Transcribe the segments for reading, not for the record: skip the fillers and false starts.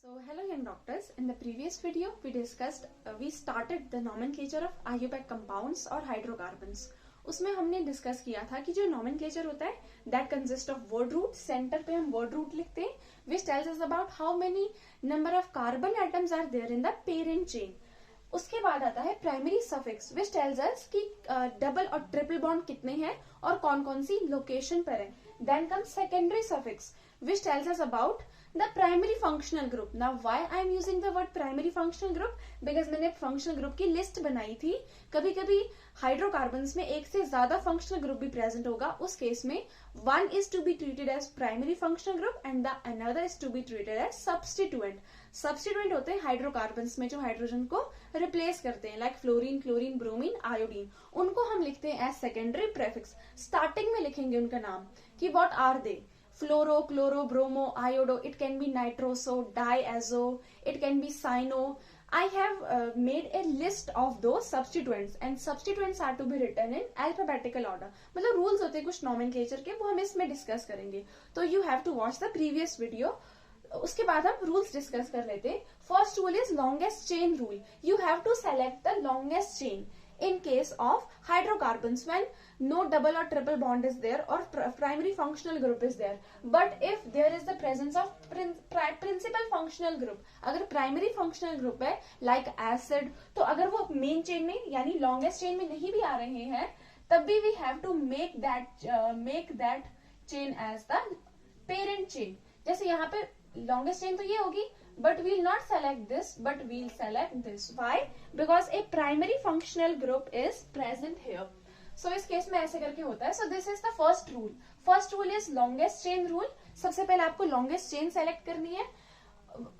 So hello young doctors, in the previous video we started the nomenclature of IUPAC compounds और hydrocarbons. उसमें हमने discuss किया था कि जो nomenclature होता है that consists of word root, centre पे हम word root लिखते हैं which tells us about how many number of carbon atoms are there in the parent chain. उसके बाद आता है प्राइमरी सफिक्स विच टेल्स अस कि डबल और ट्रिपल बॉन्ड कितने हैं और कौन कौन सी लोकेशन पर है. Then comes secondary suffix which tells us about the primary functional group. Now why I am using the word primary functional group, because मैंने फंक्शनल ग्रुप की लिस्ट बनाई थी. कभी कभी हाइड्रोकार्बन्स में एक से ज्यादा फंक्शनल ग्रुप भी प्रेजेंट होगा. उस केस में one is to be treated as primary functional group and the another is to be treated as substituent. Substituent होते हैं हाइड्रोकार्बन्स में जो हाइड्रोजन को रिप्लेस करते हैं, like fluorine, chlorine, bromine, iodine. उनको हम लिखते हैं एज सेकेंडरी प्रेफिक्स. स्टार्टिंग में लिखेंगे उनका नाम कि what are they. Fluoro, chloro, bromo, iodo. It can be nitroso, diazo, it can be cyano. I have made a list of those substituents and substituents are to be written in alphabetical order. मतलब rules होते हैं कुछ nomenclature के, वो हम इसमें discuss करेंगे. तो you have to watch the previous video. उसके बाद हम रूल्स डिस्कस कर लेते हैं. First rule is longest chain rule. You have to select the longest chain in case of hydrocarbons when no double or triple bond is there or primary functional group is there. But if there is the presence of principal functional group, अगर primary functional group है like acid, तो अगर वो main chain में यानी longest chain में नहीं भी आ रहे हैं तब भी we have to make that chain as the parent chain. जैसे यहाँ पे longest chain तो ये होगी, but we'll not select this, but we'll select this. Why? Because a primary functional group is present here. So इस case में ऐसे करके होता है. So this is the first rule. First rule is longest chain rule. सबसे पहले आपको longest chain select करनी है.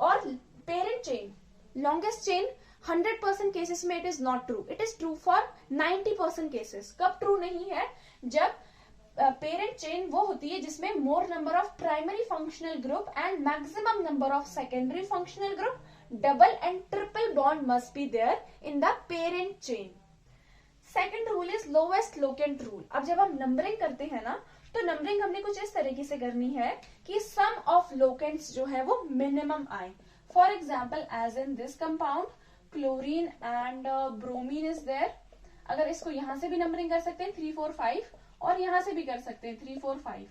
और parent chain, longest chain 100% cases में it is not true. It is true for 90% cases. कब true नहीं है? जब पेरेंट चेन वो होती है जिसमें more number of primary functional group and maximum number of secondary functional group. Double and triple bond must be there in the parent chain. Second rule is lowest locant rule. अब जब हम numbering करते हैं ना, तो numbering हमने कुछ इस तरीके से करनी है कि सम ऑफ लोकेंट्स जो है वो मिनिमम आए. For example as in this compound chlorine and bromine is there. अगर इसको यहां से भी नंबरिंग कर सकते हैं 3, 4, 5 और यहां से भी कर सकते हैं 3, 4, 5.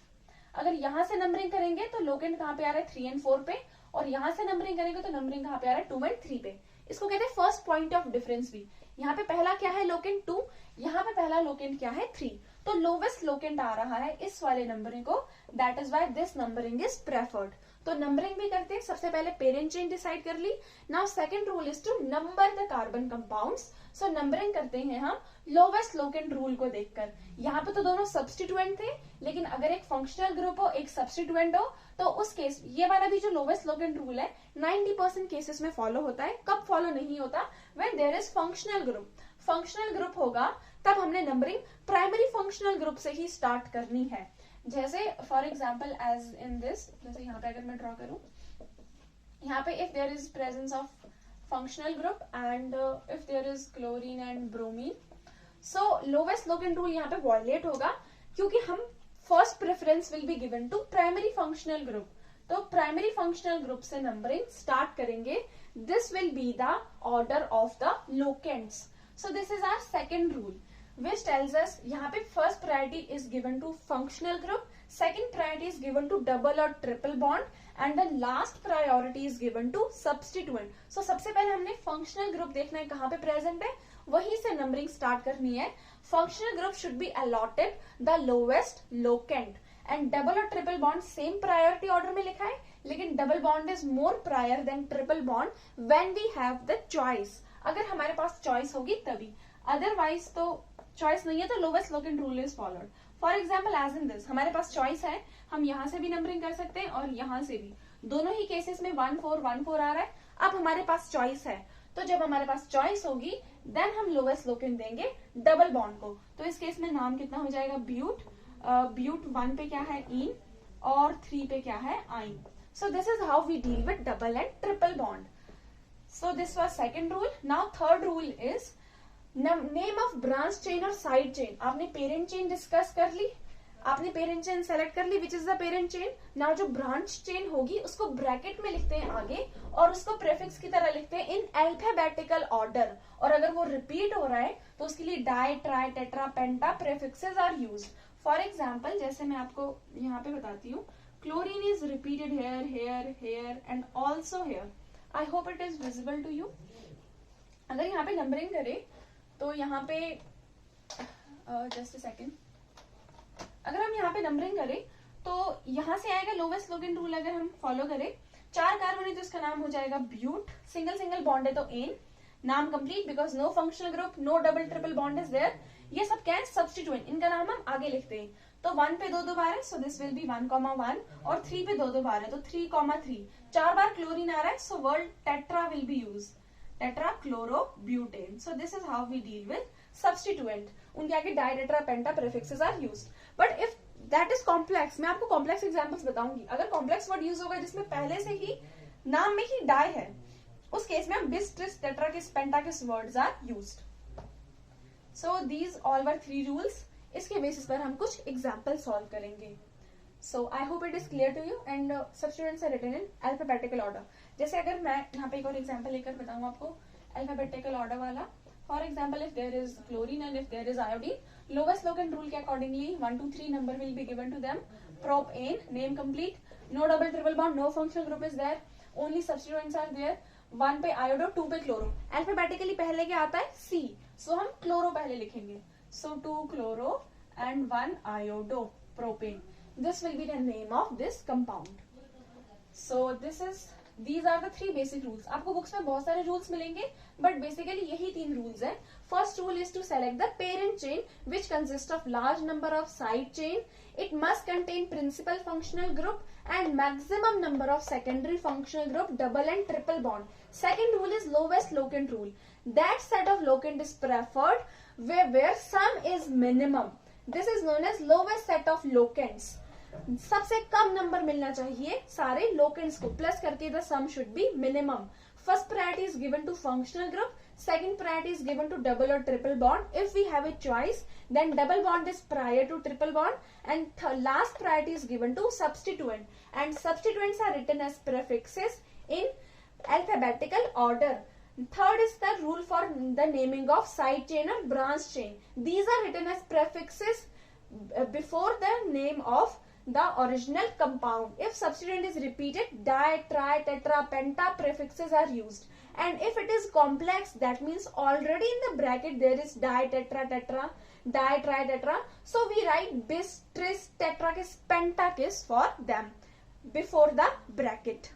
अगर यहां से नंबरिंग करेंगे तो लोकेंट कहां पे आ रहा है 3 and 4 पे, और यहां से नंबरिंग करेंगे तो नंबरिंग कहां पे आ रहा है 2 and 3 पे. इसको कहते हैं फर्स्ट पॉइंट ऑफ डिफरेंस भी. यहाँ पे पहला क्या है लोकेंट 2, यहाँ पे पहला लोकेंट क्या है 3. तो लोवेस्ट लोकेंट आ रहा है इस वाले नंबरिंग को. That is why this numbering is preferred. तो नंबरिंग भी करते हैं. सबसे पहले पेरेंट चेन डिसाइड कर ली. Now second rule is to number the carbon compounds. So numbering करते हैं हम लोवेस्ट लोकेंट रूल को देखकर. यहाँ पे तो दोनों सब्स्टिट्यूएंट थे, लेकिन अगर एक फंक्शनल ग्रुप हो एक सब्स्टिट्यूएंट हो तो उस केस ये वाला भी जो लोवेस्ट लोकेंट रूल है 90% केसेस में फॉलो होता है. कब फॉलो नहीं होता? When there is functional group. Functional group होगा तब हमने नंबरिंग प्राइमरी फंक्शनल ग्रुप से ही स्टार्ट करनी है. जैसे for example as in this, जैसे यहाँ पे अगर मैं ड्रॉ करूं, यहाँ पे if there is presence of functional group and if there is chlorine and bromine, so lowest locant rule यहाँ पे violate होगा क्योंकि हम first preference will be given to primary functional group. तो primary functional group से numbering start करेंगे. This will be the order of the locants. So this is our second rule which tells us यहाँ पे first priority is given to functional group, second priority is given to double or triple bond and the last priority is given to substituent. So सबसे पहले हमने functional group देखना है कहाँ पे present है, वहीं से numbering start करनी है. Functional group should be allotted the lowest locant and double or triple bond same priority order में लिखा है, लेकिन double bond is more prior than triple bond when we have the choice. अगर हमारे पास choice होगी तभी, otherwise तो choice नहीं है तो lowest locant rule is followed. For example as in this, हमारे पास चॉइस है, हम यहाँ से भी नंबरिंग कर सकते हैं और यहाँ से भी. दोनों ही केसेस में 1, 4, 1, 4 आ रहा है. अब हमारे पास चॉइस है, तो जब हमारे पास चॉइस होगी देन हम लोवेस्ट लोकेंट देंगे डबल बॉन्ड को. तो इस केस में नाम कितना हो जाएगा ब्यूट. ब्यूट 1 पे क्या है इन और 3 पे क्या है yne. So this is how we deal with double and triple bond. So this was second rule. Now third rule is name of branch chain और साइड चेन. आपने पेरेंट चेन डिस्कस कर ली, आपने पेरेंट चेन सेलेक्ट कर ली, which is the parent chain. Now जो branch chain होगी उसको ब्रैकेट में लिखते हैं आगे और उसको प्रेफिक्स की तरह लिखते हैं इन अल्फाबेटिकल ऑर्डर. और अगर वो रिपीट हो रहा है तो उसके लिए di, tri, tetra, penta prefixes are used. For example जैसे मैं आपको यहाँ पे बताती हूँ, chlorine is repeated here, here, here and also here. I hope it is visible to you. अगर यहाँ पे नंबरिंग करें तो यहाँ पे जस्ट अ सेकेंड, अगर हम यहाँ पे नंबरिंग करें तो यहाँ से आएगा लोवेस्ट लोकेंट रूल. अगर हम फॉलो करें, 4 कार्बन है तो इसका नाम हो जाएगा ब्यूट. सिंगल सिंगल बॉन्ड है तो एन. नाम complete because no functional group, no double triple bond is there. ये सब क्या है, सब्स्टिट्यूएंट. इनका नाम हम आगे लिखते हैं. तो 1 पे 2 बार है, सो दिस विल बी 1,1 और 3 पे 2 बार है तो 3,3. 4 बार क्लोरीन आ रहा है, so word tetra will be use, tetra chlorobutane. So this is how we deal with substituent. उनके आगे di, tetra, penta prefixes are used. But if that is complex, मैं आपको कॉम्प्लेक्स एग्जांपल्स बताऊंगी. अगर कॉम्प्लेक्स वर्ड यूज होगा जिसमें पहले से ही नाम में ही डाई है, उस केस में बिस, ट्रिस, टेट्रा किस, pentakis words are used. So these all were 3 rules. इसके बेसिस पर हम कुछ एग्जाम्पल सॉल्व करेंगे. So I hope it is clear to you. And substituents are written in alphabetical order. जैसे अगर मैं यहाँ पे एक और एग्जाम्पल लेकर बताऊँ आपको अल्फाबेटिकल ऑर्डर वाला. For example, if there is chlorine and if there is iodine, lowest locant rule के accordingly 1, 2, 3 number will be given to them. Propane, name complete, no double triple bond, no functional group is there, only substituents are there. 1 पे iodo, 2 पे chloro. Alphabetically पहले क्या आता है, C. So हम chloro पहले लिखेंगे. So 2 chloro and 1 iodo, propane. This will be the name of this compound. So these are the 3 basic rules. आपको बुक्स में बहुत सारे रूल्स मिलेंगे बट बेसिकली यही 3 रूल्स हैं. First rule is to select the parent chain which consist of large number of side chain. It must contain principal functional group and maximum number of secondary functional group, double and triple bond. Second rule is lowest locant rule. That set of locant is preferred where sum is minimum. This is known as lowest set of locants. सबसे कम number मिलना चाहिए सारे locants को, plus करके the sum should be minimum. First priority is given to functional group, second priority is given to double और triple bond. If we have a choice then double bond is prior to triple bond and last priority is given to substituent. And substituents are written as prefixes in alphabetical order. Third is the rule for the naming of side chain or branch chain. These are written as prefixes before the name of the original compound. If substituent is repeated, di, tri, tetra, penta prefixes are used. And if it is complex, that means already in the bracket there is di, tetra, tetra, di, tri, tetra. So we write bis, tris, tetra, kis, penta, kis for them before the bracket.